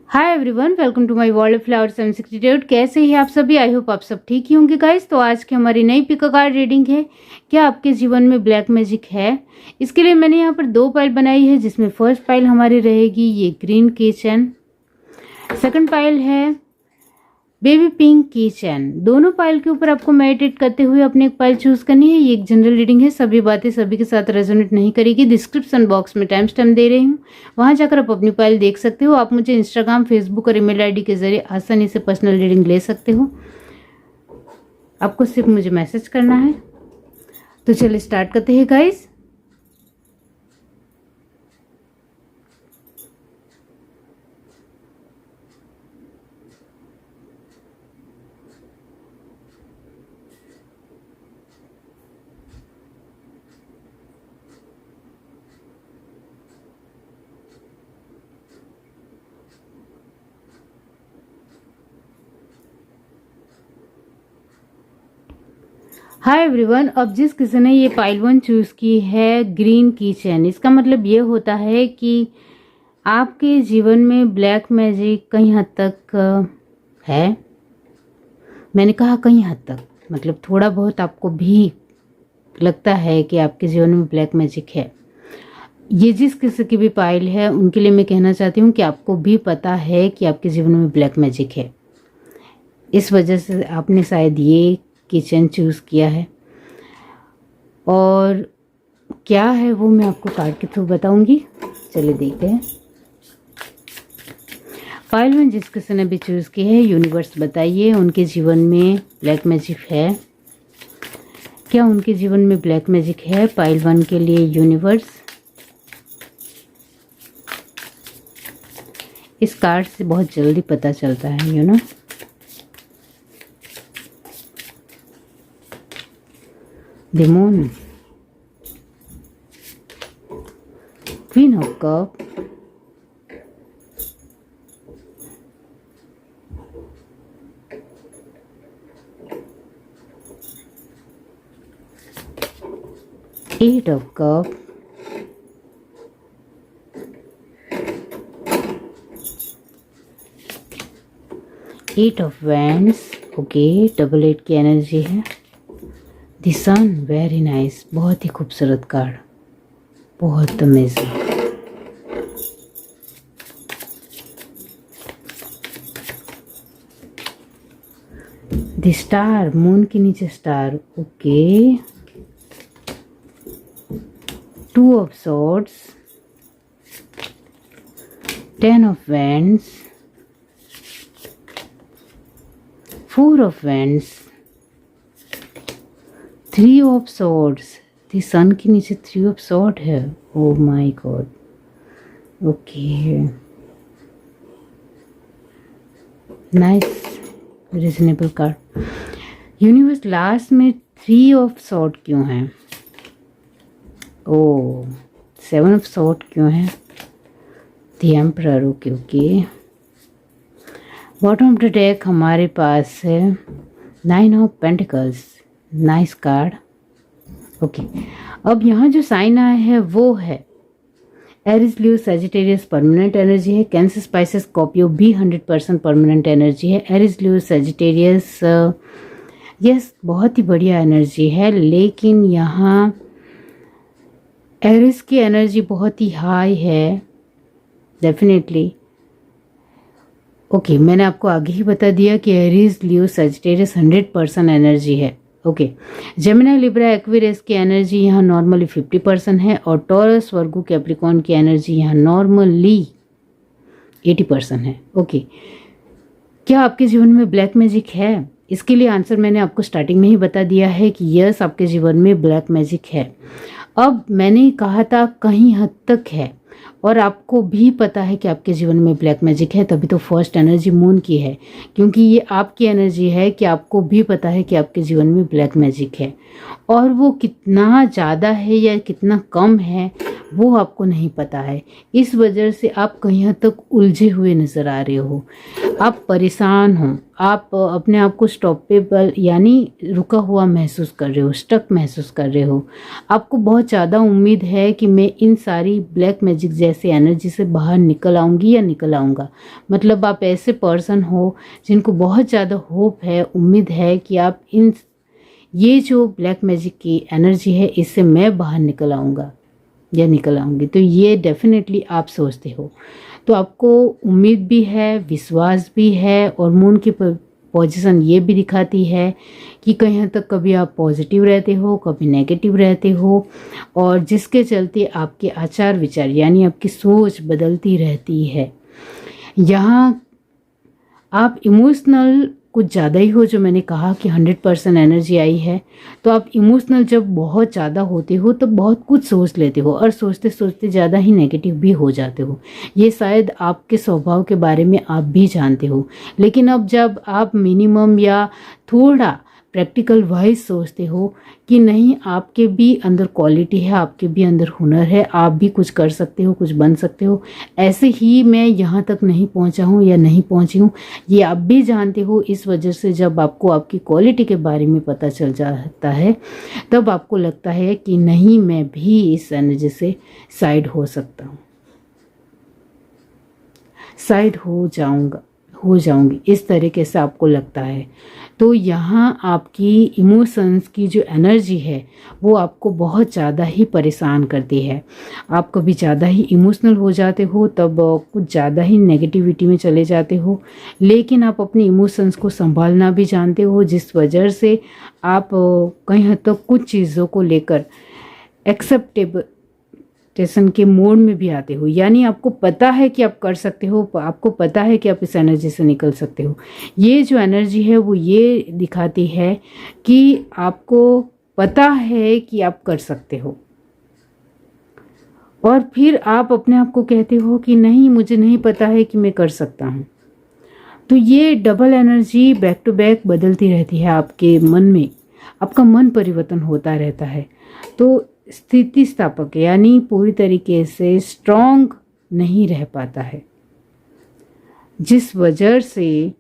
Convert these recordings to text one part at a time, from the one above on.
Hi everyone, welcome to my world of flowers 768। कैसे हैं आप सभी? आई होप आप सब ठीक ही होंगे गाइस। तो आज की हमारी नई पिक कार्ड रीडिंग है, क्या आपके जीवन में ब्लैक मैजिक है। इसके लिए मैंने यहाँ पर 2 पाइल बनाई है, जिसमें फर्स्ट पाइल हमारी रहेगी ये ग्रीन किचन, सेकंड पाइल है बेबी पिंक किचन। दोनों पाइल के ऊपर आपको मेडिटेट करते हुए अपने एक पाइल चूज करनी है। ये एक जनरल रीडिंग है, सभी बातें सभी के साथ रेजोनेट नहीं करेगी। डिस्क्रिप्शन बॉक्स में टाइम स्टैम्प दे रही हूँ, वहां जाकर आप अपनी पाइल देख सकते हो। आप मुझे इंस्टाग्राम, फेसबुक और ईमेल आईडी के जरिए आसानी से पर्सनल रीडिंग ले सकते हो। आपको सिर्फ मुझे मैसेज करना है। तो चलिए स्टार्ट करते हैं गाइस। हाय एवरीवन, अब जिस किसी ने ये पाइल 1 चूज की है ग्रीन किचन, इसका मतलब ये होता है कि आपके जीवन में ब्लैक मैजिक कहीं हद तक है। मैंने कहा कहीं हद तक, मतलब थोड़ा बहुत आपको भी लगता है कि आपके जीवन में ब्लैक मैजिक है। ये जिस किसी की भी पाइल है उनके लिए मैं कहना चाहती हूँ कि आपको भी पता है कि आपके जीवन में ब्लैक मैजिक है। इस वजह से आपने शायद ये किचन चूज़ किया है। और क्या है वो मैं आपको कार्ड के थ्रू बताऊंगी। चलिए देखते हैं। पाइल में जिस किसी ने भी चूज़ की है, यूनिवर्स बताइए उनके जीवन में ब्लैक मैजिक है। क्या उनके जीवन में ब्लैक मैजिक है? पाइल 1 के लिए यूनिवर्स। इस कार्ड से बहुत जल्दी पता चलता है, you know. The moon, Queen of Cups, Eight of Cups, Eight of Wands। Okay, double 8 की एनर्जी है। द सन, वेरी नाइस, बहुत ही खूबसूरत कार्ड, बहुत अमेजिंग। द स्टार, मून के नीचे star. Okay, 2 of swords, 10 of wands, 4 of wands, 3 of swords. The sun के नीचे 3 of sword है। Oh my god. Okay, nice, reasonable card. Universe, last में 3 of sword क्यों है? ओ, 7 ऑफ सॉर्ड क्यों है? The emperor. Okay okay. Bottom of the deck हमारे पास है 9 of pentacles. Nice card. Okay, अब यहाँ जो साइन आया है वो है एरिस, लियो, सैजिटेरियस परमानेंट एनर्जी है। कैंसर, स्पाइसेस, स्कॉर्पियो भी 100% परमानेंट एनर्जी है। एरिस, लियो, सैजिटेरियस, यस, बहुत ही बढ़िया एनर्जी है। लेकिन यहाँ एरिस की एनर्जी बहुत ही हाई है, डेफिनेटली। ओके, मैंने आपको आगे ही बता दिया कि एरिस, लियो, सैजिटेरियस 100% एनर्जी है। ओके, जेमिनी, लिब्रा, एक्वेरियस की एनर्जी यहाँ नॉर्मली 50% है, और टॉरस, वर्गो, कैप्रिकॉर्न की एनर्जी यहाँ नॉर्मली 80% है। ओके, क्या आपके जीवन में ब्लैक मैजिक है? इसके लिए आंसर मैंने आपको स्टार्टिंग में ही बता दिया है कि यस, आपके जीवन में ब्लैक मैजिक है। अब मैंने कहा था कहीं हद तक है, और आपको भी पता है कि आपके जीवन में ब्लैक मैजिक है, तभी तो फर्स्ट एनर्जी मून की है, क्योंकि ये आपकी एनर्जी है कि आपको भी पता है कि आपके जीवन में ब्लैक मैजिक है। और वो कितना ज़्यादा है या कितना कम है, वो आपको नहीं पता है। इस वजह से आप कहीं हद तक उलझे हुए नज़र आ रहे हो, आप परेशान हो, आप अपने आप को स्टॉपेबल यानी रुका हुआ महसूस कर रहे हो, स्टक महसूस कर रहे हो। आपको बहुत ज़्यादा उम्मीद है कि मैं इन सारी ब्लैक मैजिक जैसी एनर्जी से बाहर निकल आऊँगी या निकल आऊँगा। मतलब आप ऐसे पर्सन हो जिनको बहुत ज़्यादा होप है, उम्मीद है कि आप ये जो ब्लैक मैजिक की एनर्जी है इससे मैं बाहर निकल आऊँगा या निकल आऊँगी। तो ये डेफिनेटली आप सोचते हो। तो आपको उम्मीद भी है, विश्वास भी है, और मून की पोजीशन ये भी दिखाती है कि कहीं हद तक कभी आप पॉजिटिव रहते हो, कभी नेगेटिव रहते हो, और जिसके चलते आपके आचार विचार यानी आपकी सोच बदलती रहती है। यहाँ आप इमोशनल कुछ ज़्यादा ही हो, जो मैंने कहा कि 100% एनर्जी आई है। तो आप इमोशनल जब बहुत ज़्यादा होते हो तो बहुत कुछ सोच लेते हो, और सोचते सोचते ज़्यादा ही नेगेटिव भी हो जाते हो। ये शायद आपके स्वभाव के बारे में आप भी जानते हो। लेकिन अब जब आप मिनिमम या थोड़ा प्रैक्टिकल वाइज सोचते हो कि नहीं, आपके भी अंदर क्वालिटी है, आपके भी अंदर हुनर है, आप भी कुछ कर सकते हो, कुछ बन सकते हो। ऐसे ही मैं यहाँ तक नहीं पहुँचा हूँ या नहीं पहुँची हूँ, ये आप भी जानते हो। इस वजह से जब आपको आपकी क्वालिटी के बारे में पता चल जाता है तब आपको लगता है कि नहीं, मैं भी इस एनर्जी से साइड हो सकता हूँ, साइड हो जाऊंगी, इस तरीके से आपको लगता है। तो यहाँ आपकी इमोशंस की जो एनर्जी है वो आपको बहुत ज़्यादा ही परेशान करती है। आप कभी ज़्यादा ही इमोशनल हो जाते हो, तब कुछ ज़्यादा ही नेगेटिविटी में चले जाते हो। लेकिन आप अपने इमोशंस को संभालना भी जानते हो, जिस वजह से आप कहीं हद तक कुछ चीज़ों को लेकर एक्सेप्टेबल टेंशन के मोड में भी आते हो। यानी आपको पता है कि आप कर सकते हो, आपको पता है कि आप इस एनर्जी से निकल सकते हो। ये जो एनर्जी है वो ये दिखाती है कि आपको पता है कि आप कर सकते हो, और फिर आप अपने आप को कहते हो कि नहीं, मुझे नहीं पता है कि मैं कर सकता हूँ। तो ये double energy back to back बदलती रहती है आपके मन में, आपका मन परिवर्तन होता रहता है। तो स्थितिस्थापक यानी पूरी तरीके से स्ट्रॉन्ग नहीं रह पाता है, जिस वजह से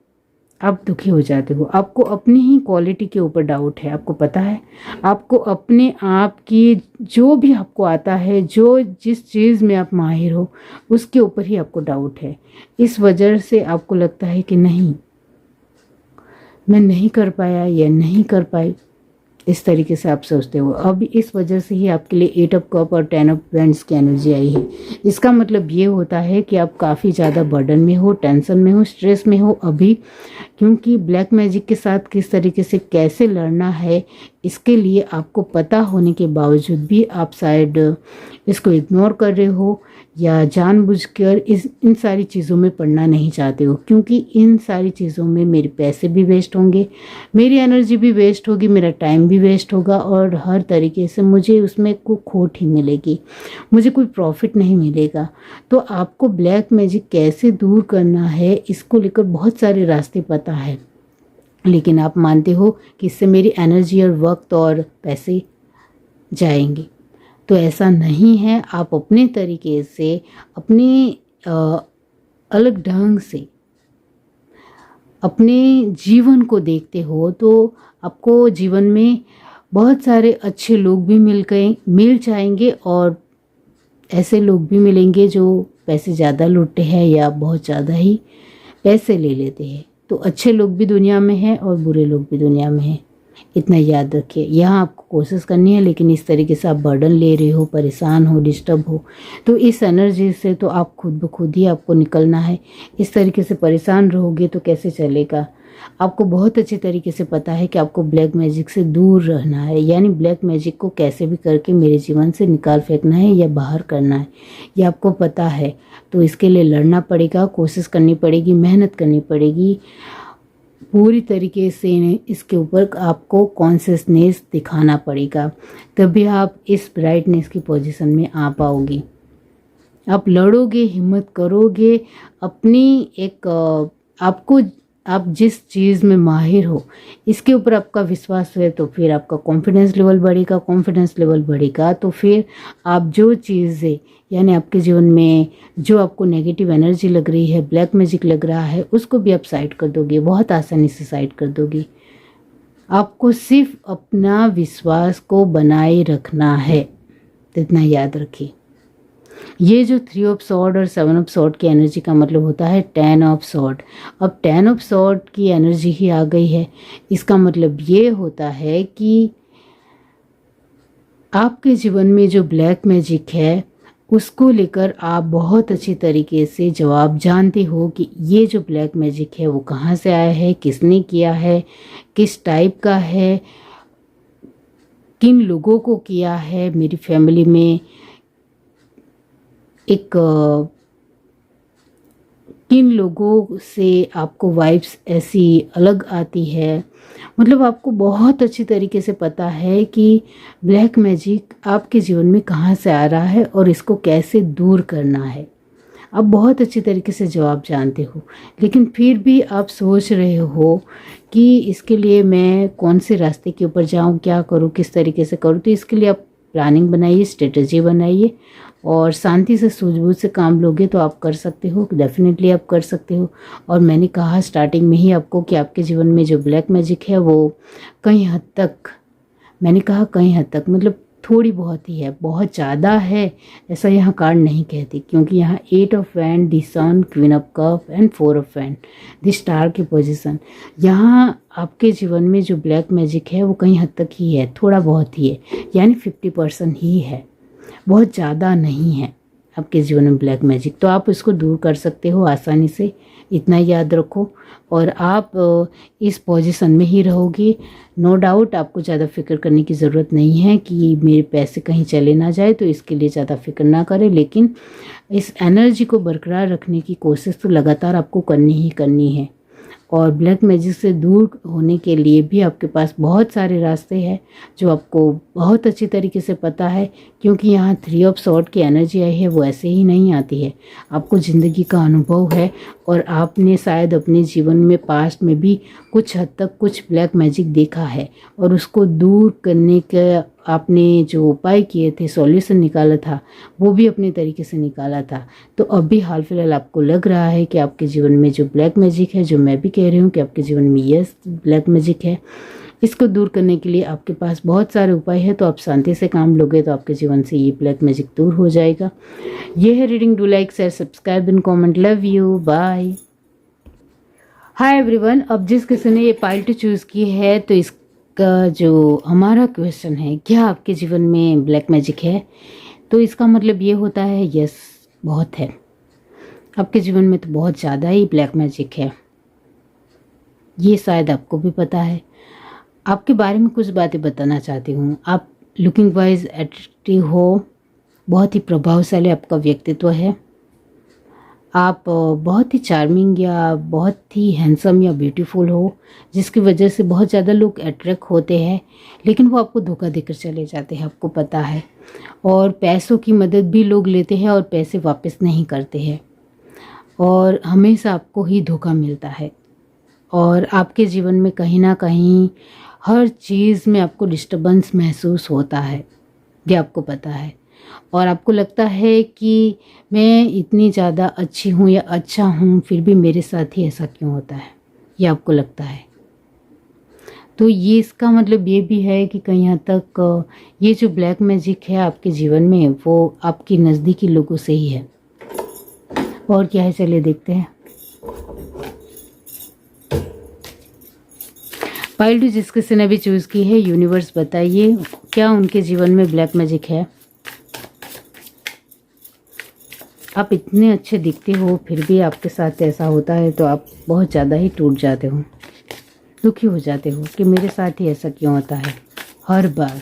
आप दुखी हो जाते हो। आपको अपनी ही क्वालिटी के ऊपर डाउट है। आपको पता है, आपको अपने आप की जो भी आपको आता है, जो जिस चीज़ में आप माहिर हो, उसके ऊपर ही आपको डाउट है। इस वजह से आपको लगता है कि नहीं, मैं नहीं कर पाया या नहीं कर पाई, इस तरीके से आप सोचते हो। अब इस वजह से ही आपके लिए 8 ऑफ कप और 10 ऑफ वेंड्स की एनर्जी आई है। इसका मतलब ये होता है कि आप काफ़ी ज़्यादा बर्डन में हो, टेंशन में हो, स्ट्रेस में हो अभी, क्योंकि ब्लैक मैजिक के साथ किस तरीके से कैसे लड़ना है इसके लिए आपको पता होने के बावजूद भी आप शायद इसको इग्नोर कर रहे हो, या जानबूझकर इन सारी चीज़ों में पढ़ना नहीं चाहते हो, क्योंकि इन सारी चीज़ों में मेरे पैसे भी वेस्ट होंगे, मेरी एनर्जी भी वेस्ट होगी, मेरा टाइम भी वेस्ट होगा, और हर तरीके से मुझे उसमें कोई खोट ही मिलेगी, मुझे कोई प्रॉफिट नहीं मिलेगा। तो आपको ब्लैक मैजिक कैसे दूर करना है इसको लेकर बहुत सारे रास्ते पता है, लेकिन आप मानते हो कि इससे मेरी एनर्जी और वक्त और पैसे जाएंगे। तो ऐसा नहीं है। आप अपने तरीके से, अपने अलग ढंग से अपने जीवन को देखते हो तो आपको जीवन में बहुत सारे अच्छे लोग भी मिल जाएंगे, और ऐसे लोग भी मिलेंगे जो पैसे ज़्यादा लूटते हैं या बहुत ज़्यादा ही पैसे ले लेते हैं। तो अच्छे लोग भी दुनिया में हैं और बुरे लोग भी दुनिया में हैं, इतना याद रखिए। यहाँ आपको कोशिश करनी है, लेकिन इस तरीके से आप बर्डन ले रहे हो, परेशान हो, डिस्टर्ब हो, तो इस एनर्जी से तो आप खुद ब खुद ही आपको निकलना है। इस तरीके से परेशान रहोगे तो कैसे चलेगा। आपको बहुत अच्छे तरीके से पता है कि आपको ब्लैक मैजिक से दूर रहना है, यानी ब्लैक मैजिक को कैसे भी करके मेरे जीवन से निकाल फेंकना है या बाहर करना है, ये आपको पता है। तो इसके लिए लड़ना पड़ेगा, कोशिश करनी पड़ेगी, मेहनत करनी पड़ेगी, पूरी तरीके से इसके ऊपर आपको कॉन्शियसनेस दिखाना पड़ेगा, तभी आप इस ब्राइटनेस की पोजीशन में आ पाओगे। आप लड़ोगे, हिम्मत करोगे, अपनी एक आपको आप जिस चीज़ में माहिर हो इसके ऊपर आपका विश्वास है तो फिर आपका कॉन्फिडेंस लेवल बढ़ेगा। कॉन्फिडेंस लेवल बढ़ेगा तो फिर आप जो चीज़ें यानी आपके जीवन में जो आपको नेगेटिव एनर्जी लग रही है, ब्लैक मैजिक लग रहा है, उसको भी आप साइड कर दोगे, बहुत आसानी से साइड कर दोगे। आपको सिर्फ अपना विश्वास को बनाए रखना है, तो इतना याद रखिए। ये जो 3 ऑफ सॉर्ड और 7 ऑफ सॉर्ड की एनर्जी का मतलब होता है 10 ऑफ सॉर्ड। अब 10 ऑफ सॉर्ड की एनर्जी ही आ गई है, इसका मतलब ये होता है कि आपके जीवन में जो ब्लैक मैजिक है उसको लेकर आप बहुत अच्छी तरीके से जवाब जानते हो कि ये जो ब्लैक मैजिक है वो कहाँ से आया है, किसने किया है, किस टाइप का है, किन लोगों को किया है। मेरी फैमिली में एक किन लोगों से आपको वाइब्स ऐसी अलग आती है। मतलब आपको बहुत अच्छी तरीके से पता है कि ब्लैक मैजिक आपके जीवन में कहाँ से आ रहा है और इसको कैसे दूर करना है। आप बहुत अच्छी तरीके से जवाब जानते हो, लेकिन फिर भी आप सोच रहे हो कि इसके लिए मैं कौन से रास्ते के ऊपर जाऊं, क्या करूं, किस तरीके से करूं। तो इसके लिए आप प्लानिंग बनाइए, स्ट्रेटजी बनाइए और शांति से सूझबूझ से काम लोगे तो आप कर सकते हो, डेफिनेटली आप कर सकते हो। और मैंने कहा स्टार्टिंग में ही आपको कि आपके जीवन में जो ब्लैक मैजिक है वो कई हद तक, मैंने कहा कई हद तक मतलब थोड़ी बहुत ही है, बहुत ज़्यादा है ऐसा यहाँ कार्ड नहीं कहती, क्योंकि यहाँ 8 of wand, the sun, queen of cup and 4 of wand, the star की पोजीशन। यहाँ आपके जीवन में जो ब्लैक मैजिक है वो कई हद तक ही है, थोड़ा बहुत ही है, यानी 50% ही है, बहुत ज़्यादा नहीं है आपके जीवन में ब्लैक मैजिक। तो आप इसको दूर कर सकते हो आसानी से, इतना याद रखो। और आप इस पोजीशन में ही रहोगे, नो डाउट। आपको ज़्यादा फिक्र करने की ज़रूरत नहीं है कि मेरे पैसे कहीं चले ना जाए, तो इसके लिए ज़्यादा फिक्र ना करें। लेकिन इस एनर्जी को बरकरार रखने की कोशिश तो लगातार आपको करनी ही करनी है। और ब्लैक मैजिक से दूर होने के लिए भी आपके पास बहुत सारे रास्ते हैं जो आपको बहुत अच्छी तरीके से पता है, क्योंकि यहाँ 3 ऑफ सॉर्ड की एनर्जी आई है वो ऐसे ही नहीं आती है। आपको ज़िंदगी का अनुभव है और आपने शायद अपने जीवन में पास्ट में भी कुछ हद तक कुछ ब्लैक मैजिक देखा है और उसको दूर करने का आपने जो उपाय किए थे, सॉल्यूशन निकाला था, वो भी अपने तरीके से निकाला था। तो अभी हाल फिलहाल आपको लग रहा है कि आपके जीवन में जो ब्लैक मैजिक है, जो मैं भी कह रही हूँ कि आपके जीवन में यस ब्लैक मैजिक है, इसको दूर करने के लिए आपके पास बहुत सारे उपाय है। तो आप शांति से काम लोगे तो आपके जीवन से ये ब्लैक मैजिक दूर हो जाएगा। ये है reading. Do like, share, subscribe and comment. Love you, bye. Hi everyone. अब जिस किसी ने ये पाइल टू चूज़ की है, तो इसका जो हमारा क्वेश्चन है, क्या आपके जीवन में ब्लैक मैजिक है, तो इसका मतलब ये होता है यस, बहुत है। आपके जीवन में तो बहुत ज़्यादा ही ब्लैक मैजिक है, ये शायद आपको भी पता है। आपके बारे में कुछ बातें बताना चाहती हूँ। आप लुकिंग वाइज एट्रैक्टिव हो, बहुत ही प्रभावशाली आपका व्यक्तित्व है। आप बहुत ही चार्मिंग या बहुत ही हैंडसम या ब्यूटीफुल हो, जिसकी वजह से बहुत ज़्यादा लोग अट्रैक्ट होते हैं, लेकिन वो आपको धोखा देकर चले जाते हैं, आपको पता है। और पैसों की मदद भी लोग लेते हैं और पैसे वापस नहीं करते हैं, और हमेशा आपको ही धोखा मिलता है। और आपके जीवन में कहीं ना कहीं हर चीज़ में आपको डिस्टर्बेंस महसूस होता है, ये आपको पता है। और आपको लगता है कि मैं इतनी ज़्यादा अच्छी हूँ या अच्छा हूँ, फिर भी मेरे साथ ही ऐसा क्यों होता है, ये आपको लगता है। तो ये इसका मतलब ये भी है कि कहीं हद तक ये जो ब्लैक मैजिक है आपके जीवन में, वो आपकी नज़दीकी लोगों से ही है। और क्या है, चलिए देखते हैं। पाइल टू जिस किसी ने भी चूज़ की है, यूनिवर्स बताइए क्या उनके जीवन में ब्लैक मैजिक है। आप इतने अच्छे दिखते हो फिर भी आपके साथ ऐसा होता है, तो आप बहुत ज़्यादा ही टूट जाते हो, दुखी हो जाते हो कि मेरे साथ ही ऐसा क्यों होता है हर बार।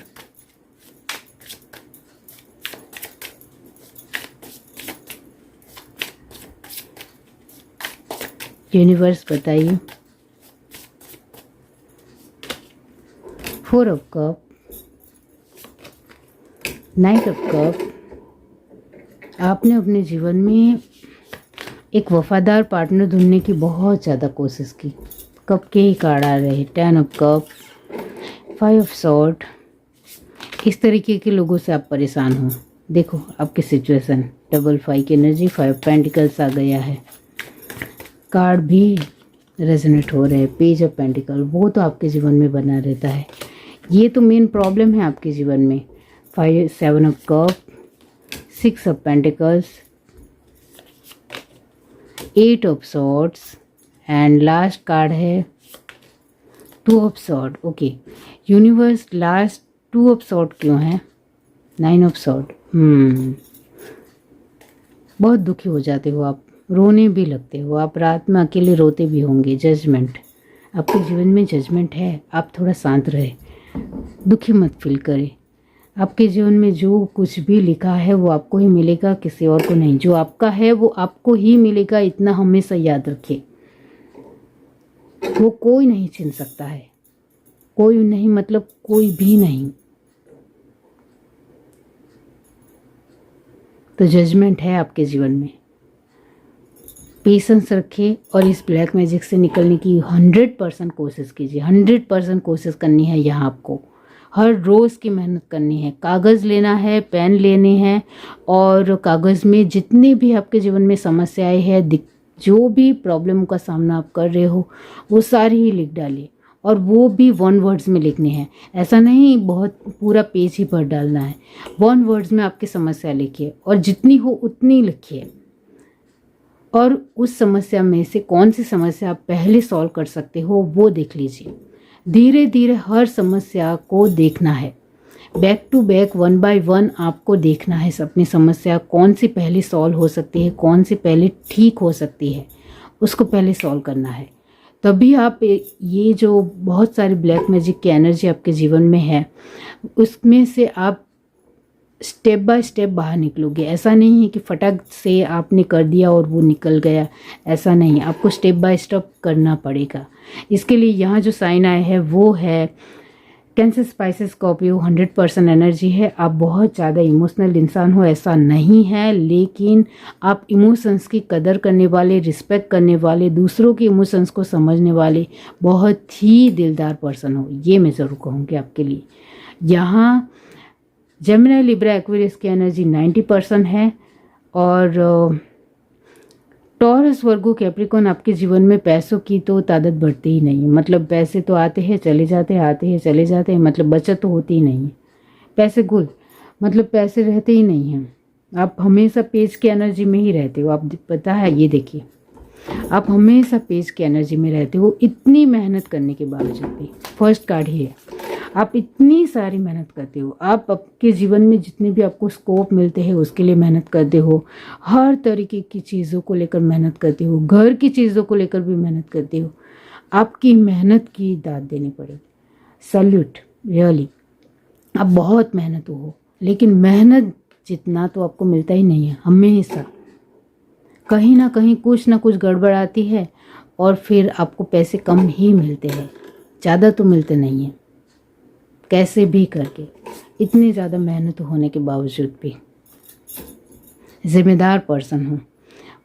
यूनिवर्स बताइए। 4 ऑफ कप, 9 ऑफ कप। आपने अपने जीवन में एक वफादार पार्टनर ढूंढने की बहुत ज़्यादा कोशिश की। कप के ही कार्ड आ रहे, 10 ऑफ कप, 5 ऑफ सॉर्ड। इस तरीके के लोगों से आप परेशान हो। देखो आपकी सिचुएशन, डबल 5 की एनर्जी, 5 पेंटिकल्स आ गया है। कार्ड भी रेजोनेट हो रहे हैं, पेज ऑफ पेंटिकल, वो तो आपके जीवन में बना रहता है। ये तो मेन प्रॉब्लम है आपके जीवन में। 7 of cup, 6 of pentacles, 8 of swords and last card है 2 of sword. Okay universe, last 2 of sword क्यों है? 9 ऑफ सॉर्ड। बहुत दुखी हो जाते हो आप, रोने भी लगते हो आप, रात में अकेले रोते भी होंगे। जजमेंट, आपके जीवन में जजमेंट है। आप थोड़ा शांत रहे, दुखी मत फील करें। आपके जीवन में जो कुछ भी लिखा है वो आपको ही मिलेगा, किसी और को नहीं। जो आपका है वो आपको ही मिलेगा, इतना हमेशा याद रखिए। वो कोई नहीं छीन सकता है, कोई नहीं, मतलब कोई भी नहीं। तो जजमेंट है आपके जीवन में। पेशेंस रखिए और इस ब्लैक मैजिक से निकलने की 100% कोशिश कीजिए। 100% कोशिश करनी है यहाँ आपको। हर रोज़ की मेहनत करनी है। कागज़ लेना है, पेन लेने हैं और कागज़ में जितने भी आपके जीवन में समस्याएं हैं, जो भी प्रॉब्लम का सामना आप कर रहे हो, वो सारी ही लिख डालिए। और वो भी 1 वर्ड्स में लिखने हैं। ऐसा नहीं बहुत पूरा पेज ही भर डालना है। 1 वर्ड्स में आपकी समस्या लिखिए और जितनी हो उतनी लिखिए। और उस समस्या में से कौन सी समस्या आप पहले सॉल्व कर सकते हो वो देख लीजिए। धीरे धीरे हर समस्या को देखना है, बैक टू बैक, 1 बाय 1 आपको देखना है अपनी समस्या कौन सी पहले सॉल्व हो सकती है, कौन सी पहले ठीक हो सकती है, उसको पहले सॉल्व करना है। तभी आप ये जो बहुत सारी ब्लैक मैजिक की एनर्जी आपके जीवन में है, उसमें से आप स्टेप बाय स्टेप बाहर निकलोगे। ऐसा नहीं है कि फटाक से आपने कर दिया और वो निकल गया, ऐसा नहीं। आपको स्टेप बाय स्टेप करना पड़ेगा। इसके लिए यहाँ जो साइन आया है वो है कैंसर स्पाइसेस स्कॉर्पियो। 100% एनर्जी है। आप बहुत ज़्यादा इमोशनल इंसान हो ऐसा नहीं है, लेकिन आप इमोशंस की कदर करने वाले, रिस्पेक्ट करने वाले, दूसरों के इमोशंस को समझने वाले बहुत ही दिलदार पर्सन हो, ये मैं ज़रूर कहूँगी आपके लिए। यहाँ जेमिनी, लिब्रा, एक्वेरियस की एनर्जी 90% है और टॉरस, वर्गो, कैप्रिकॉर्न आपके जीवन में पैसों की तो तादाद बढ़ती ही नहीं है। मतलब पैसे तो आते हैं चले जाते हैं, आते हैं चले जाते हैं, मतलब बचत तो होती ही नहीं है। पैसे गुल, मतलब पैसे रहते ही नहीं हैं। आप हमेशा पेज की एनर्जी में ही रहते हो। आप पता है, ये देखिए, आप हमेशा पेज की एनर्जी में रहते हो इतनी मेहनत करने के बावजूद भी। फर्स्ट कार्ड ही है, आप इतनी सारी मेहनत करते हो। आप आपके जीवन में जितने भी आपको स्कोप मिलते हैं उसके लिए मेहनत करते हो। हर तरीके की चीज़ों को लेकर मेहनत करते हो, घर की चीज़ों को लेकर भी मेहनत करते हो। आपकी मेहनत की दाद देनी पड़ेगी। सैल्यूट, रियली, आप बहुत मेहनत हो, लेकिन मेहनत जितना तो आपको मिलता ही नहीं है। हमेशा कहीं ना कहीं कुछ ना कुछ गड़बड़ आती है और फिर आपको पैसे कम ही मिलते हैं, ज़्यादा तो मिलते नहीं हैं। कैसे भी करके, इतनी ज़्यादा मेहनत होने के बावजूद भी जिम्मेदार पर्सन हूँ।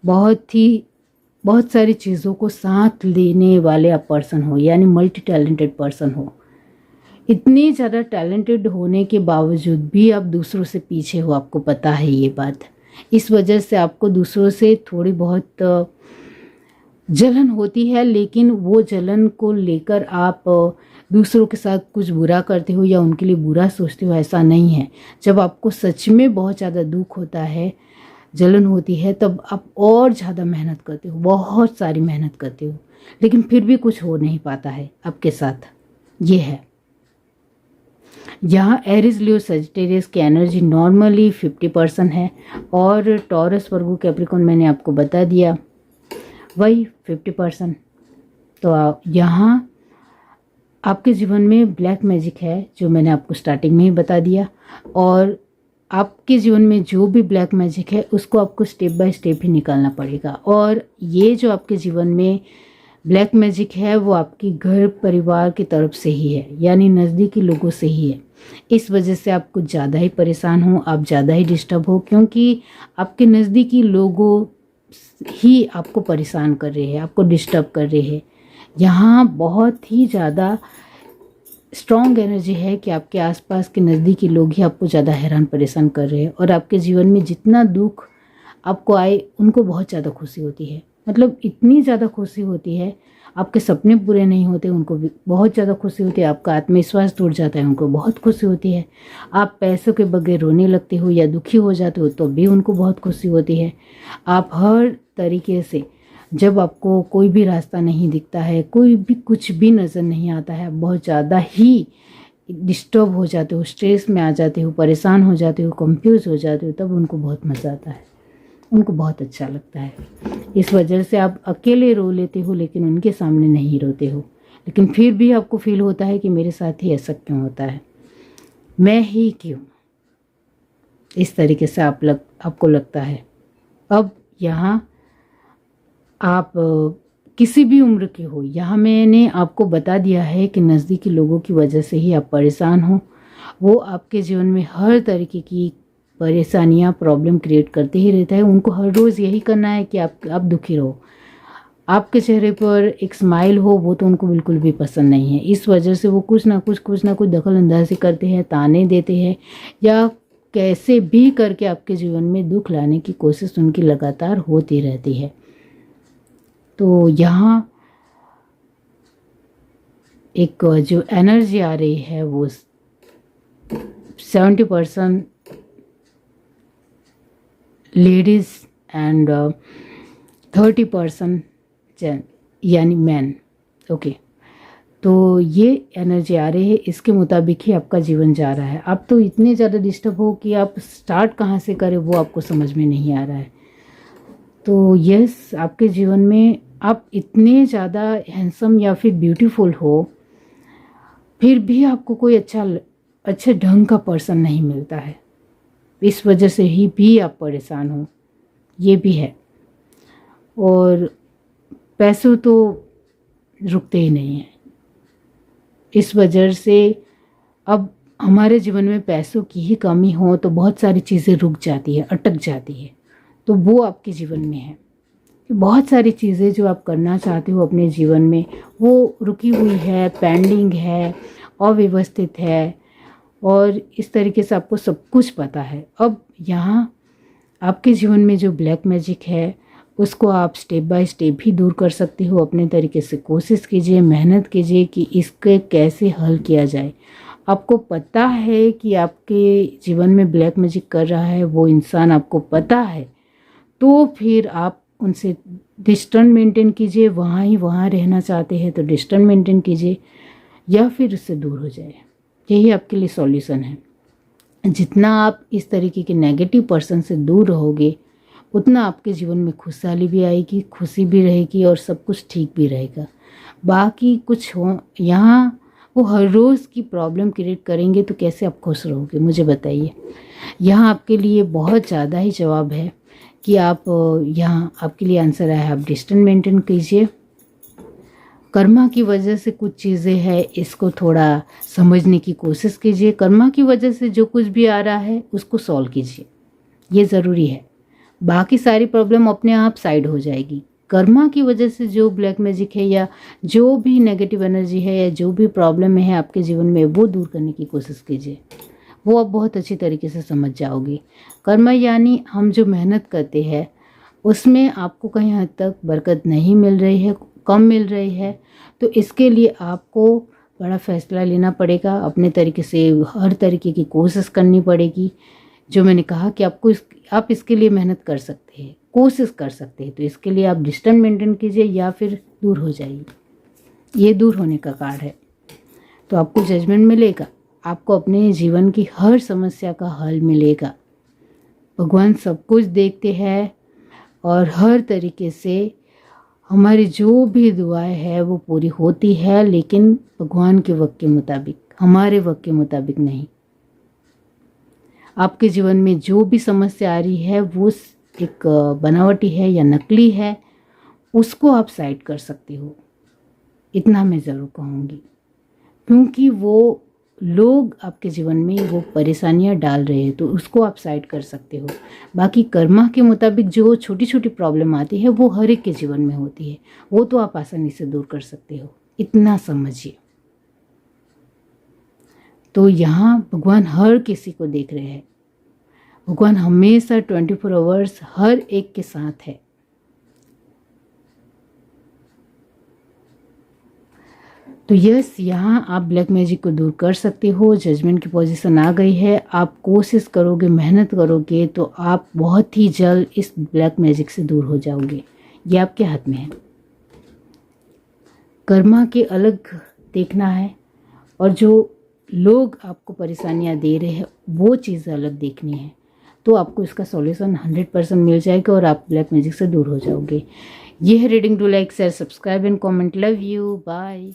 बहुत सारी चीज़ों को साथ लेने वाले आप पर्सन हो, यानी मल्टी टैलेंटेड पर्सन हो। इतनी ज़्यादा टैलेंटेड होने के बावजूद भी आप दूसरों से पीछे हो, आपको पता है ये बात। इस वजह से आपको दूसरों से थोड़ी बहुत जलन होती है, लेकिन वो जलन को लेकर आप दूसरों के साथ कुछ बुरा करते हो या उनके लिए बुरा सोचते हो, ऐसा नहीं है। जब आपको सच में बहुत ज़्यादा दुख होता है, जलन होती है, तब आप और ज़्यादा मेहनत करते हो, बहुत सारी मेहनत करते हो, लेकिन फिर भी कुछ हो नहीं पाता है आपके साथ। ये है यहाँ एरिस, लियो, सजिटेरियस की एनर्जी नॉर्मली 50% है और टॉरस, वर्गो, कैप्रिकॉर्न मैंने आपको बता दिया वही 50%। तो यहाँ आपके जीवन में ब्लैक मैजिक है जो मैंने आपको स्टार्टिंग में ही बता दिया, और आपके जीवन में जो भी ब्लैक मैजिक है उसको आपको स्टेप बाय स्टेप ही निकालना पड़ेगा। और ये जो आपके जीवन में ब्लैक मैजिक है वो आपकी घर परिवार की तरफ से ही है, यानी नज़दीकी लोगों से ही है। इस वजह से आप कुछ ज़्यादा ही परेशान हो, आप ज़्यादा ही डिस्टर्ब हो, क्योंकि आपके नज़दीकी लोगों ही आपको परेशान कर रहे हैं, आपको डिस्टर्ब कर रहे हैं। यहाँ बहुत ही ज़्यादा स्ट्रॉन्ग एनर्जी है कि आपके आसपास के नज़दीकी लोग ही आपको ज़्यादा हैरान परेशान कर रहे हैं, और आपके जीवन में जितना दुख आपको आए उनको बहुत ज़्यादा खुशी होती है। मतलब इतनी ज़्यादा खुशी होती है, आपके सपने पूरे नहीं होते उनको भी बहुत ज़्यादा खुशी होती है, आपका आत्मविश्वास टूट जाता है उनको बहुत खुशी होती है, आप पैसों के बगैर रोने लगते हो या दुखी हो जाते हो तो भी उनको बहुत खुशी होती है। आप हर तरीके से, जब आपको कोई भी रास्ता नहीं दिखता है, कोई भी कुछ भी नज़र नहीं आता है, बहुत ज़्यादा ही डिस्टर्ब हो जाते हो, स्ट्रेस में आ जाते हो, परेशान हो जाते हो, कंफ्यूज हो जाते हो, तब उनको बहुत मज़ा आता है, उनको बहुत अच्छा लगता है। इस वजह से आप अकेले रो लेते हो लेकिन उनके सामने नहीं रोते हो, लेकिन फिर भी आपको फील होता है कि मेरे साथ ही ऐसा क्यों होता है, मैं ही क्यों, इस तरीके से आपको लगता है। अब यहाँ आप किसी भी उम्र के हो, यहाँ मैंने आपको बता दिया है कि नज़दीकी लोगों की वजह से ही आप परेशान हो। वो आपके जीवन में हर तरीके की परेशानियाँ, प्रॉब्लम क्रिएट करते ही रहता है। उनको हर रोज़ यही करना है कि आप दुखी रहो, आपके चेहरे पर एक स्माइल हो, वो तो उनको बिल्कुल भी पसंद नहीं है। इस वजह से वो कुछ ना कुछ दखल अंदाजी करते हैं, ताने देते हैं, या कैसे भी करके आपके जीवन में दुख लाने की कोशिश उनकी लगातार होती रहती है। तो यहाँ एक जो एनर्जी आ रही है वो 70% लेडीज़ एंड 30% यानी मैन। ओके, तो ये एनर्जी आ रही है, इसके मुताबिक ही आपका जीवन जा रहा है। आप तो इतने ज़्यादा डिस्टर्ब हो कि आप स्टार्ट कहाँ से करें वो आपको समझ में नहीं आ रहा है। तो यस, आपके जीवन में आप इतने ज़्यादा हैंडसम या फिर ब्यूटीफुल हो, फिर भी आपको कोई अच्छे ढंग का पर्सन नहीं मिलता है। इस वजह से ही भी आप परेशान हो, ये भी है। और पैसों तो रुकते ही नहीं हैं, इस वजह से अब हमारे जीवन में पैसों की ही कमी हो तो बहुत सारी चीज़ें रुक जाती है, अटक जाती है। तो वो आपके जीवन में है, बहुत सारी चीज़ें जो आप करना चाहते हो अपने जीवन में वो रुकी हुई है, पेंडिंग है, अव्यवस्थित है, और इस तरीके से आपको सब कुछ पता है। अब यहाँ आपके जीवन में जो ब्लैक मैजिक है उसको आप स्टेप बाय स्टेप भी दूर कर सकते हो। अपने तरीके से कोशिश कीजिए, मेहनत कीजिए कि इसके कैसे हल किया जाए। आपको पता है कि आपके जीवन में ब्लैक मैजिक कर रहा है वो इंसान, आपको पता है, तो फिर आप उनसे डिस्टेंस मेंटेन कीजिए। वहाँ रहना चाहते हैं तो डिस्टेंस मेंटेन कीजिए, या फिर उससे दूर हो जाए। यही आपके लिए सॉल्यूशन है। जितना आप इस तरीके के नेगेटिव पर्सन से दूर रहोगे उतना आपके जीवन में खुशहाली भी आएगी, खुशी भी रहेगी, और सब कुछ ठीक भी रहेगा। बाकी कुछ हो यहाँ वो हर रोज़ की प्रॉब्लम क्रिएट करेंगे तो कैसे आप खुश रहोगे, मुझे बताइए। यहाँ आपके लिए बहुत ज़्यादा ही जवाब है कि आप, यहाँ आपके लिए आंसर है, आप डिस्टेंस मेंटेन कीजिए। कर्मा की वजह से कुछ चीज़ें हैं, इसको थोड़ा समझने की कोशिश कीजिए। कर्मा की वजह से जो कुछ भी आ रहा है उसको सॉल्व कीजिए, ये ज़रूरी है। बाकी सारी प्रॉब्लम अपने आप साइड हो जाएगी। कर्मा की वजह से जो ब्लैक मैजिक है या जो भी नेगेटिव एनर्जी है या जो भी प्रॉब्लम है आपके जीवन में, वो दूर करने की कोशिश कीजिए, वो आप बहुत अच्छी तरीके से समझ जाओगे। कर्मा यानी हम जो मेहनत करते हैं उसमें आपको कहीं हद तक बरकत नहीं मिल रही है, कम मिल रही है, तो इसके लिए आपको बड़ा फैसला लेना पड़ेगा। अपने तरीके से हर तरीके की कोशिश करनी पड़ेगी। जो मैंने कहा कि आप इसके लिए मेहनत कर सकते हैं, कोशिश कर सकते हैं, तो इसके लिए आप डिस्टेंस मेंटेन कीजिए या फिर दूर हो जाइए। ये दूर होने का कार्ड है, तो आपको जजमेंट मिलेगा, आपको अपने जीवन की हर समस्या का हल मिलेगा। भगवान सब कुछ देखते हैं और हर तरीके से हमारी जो भी दुआएं है वो पूरी होती है, लेकिन भगवान के वक्त के मुताबिक, हमारे वक्त के मुताबिक नहीं। आपके जीवन में जो भी समस्या आ रही है वो एक बनावटी है या नकली है, उसको आप साइड कर सकते हो, इतना मैं ज़रूर कहूँगी। क्योंकि वो लोग आपके जीवन में वो परेशानियां डाल रहे हैं तो उसको आप साइड कर सकते हो। बाकी कर्मा के मुताबिक जो छोटी छोटी प्रॉब्लम आती है वो हर एक के जीवन में होती है, वो तो आप आसानी से दूर कर सकते हो, इतना समझिए। तो यहाँ भगवान हर किसी को देख रहे हैं, भगवान हमेशा 24 आवर्स हर एक के साथ है। तो यस, यहाँ आप ब्लैक मैजिक को दूर कर सकते हो। जजमेंट की पोजीशन आ गई है, आप कोशिश करोगे, मेहनत करोगे तो आप बहुत ही जल्द इस ब्लैक मैजिक से दूर हो जाओगे। ये आपके हाथ में है। कर्मा के अलग देखना है और जो लोग आपको परेशानियां दे रहे हैं वो चीज़ अलग देखनी है, तो आपको इसका सॉल्यूशन 100% मिल जाएगा और आप ब्लैक मैजिक से दूर हो जाओगे। ये है reading. Do like, share, subscribe and comment. Love you, bye.